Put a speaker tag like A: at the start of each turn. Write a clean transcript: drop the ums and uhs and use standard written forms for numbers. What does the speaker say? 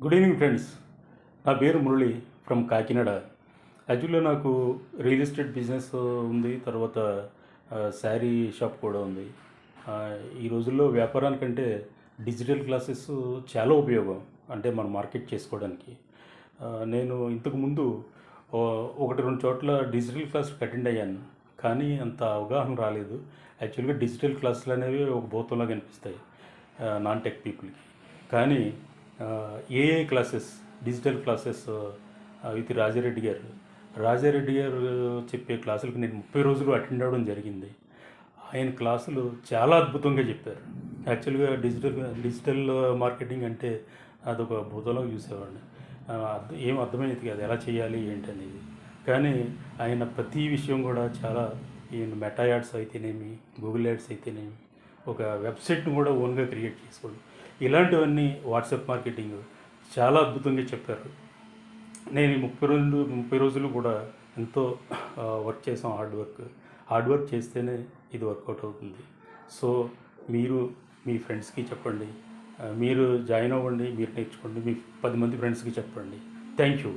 A: Good evening friends. నా పేరు Murali from Kakinada. యాక్చువల్గా నాకు రియల్ ఎస్టేట్ బిజినెస్ ఉంది. తర్వాత శారీ షాప్ కూడా ఉంది. ఈ రోజుల్లో వ్యాపారానికంటే డిజిటల్ క్లాసెస్ చాలా ఉపయోగం. అంటే మనం మార్కెట్ చేసుకోవడానికి. నేను ఇంతకుముందు ఒకటి రెండు చోట్ల డిజిటల్ క్లాసులకు అటెండ్ అయ్యాను. కానీ అంత అవగాహన రాలేదు. యాక్చువల్గా డిజిటల్ క్లాసులు అనేవి ఒక భూతంలాగా అనిపిస్తాయి నాన్ టెక్ పీపుల్కి. కానీ AI classes, digital classes with Rajareddy గారు చెప్పే క్లాసులకు నేను 30 రోజులు అటెండ్ అవ్వడం జరిగింది. ఆయన క్లాసులు చాలా అద్భుతంగా చెప్పారు. యాక్చువల్గా డిజిటల్ మార్కెటింగ్ అంటే అదొక భూతంలో చూసేవాడిని. ఏం అర్థమయ్యేది కాదు ఎలా చేయాలి ఏంటి అనేది. కానీ ఆయన ప్రతి విషయం కూడా చాలా, మెటా యాడ్స్ అయితేనేమి, గూగుల్ యాడ్స్ అయితేనేమి, ఒక వెబ్సైట్ని కూడా ఓన్గా క్రియేట్ చేసుకోండి, ఇలాంటివన్నీ వాట్సాప్ మార్కెటింగ్ చాలా అద్భుతంగా చెప్పారు. నేను ఈ 30 రోజులు కూడా ఎంతో వర్క్ చేసాం. హార్డ్ వర్క్ చేస్తేనే ఇది వర్కౌట్ అవుతుంది. సో మీరు మీ ఫ్రెండ్స్కి చెప్పండి, మీరు జాయిన్ అవ్వండి, మీరు నేర్చుకోండి, మీ 10 మంది ఫ్రెండ్స్కి చెప్పండి. Thank you.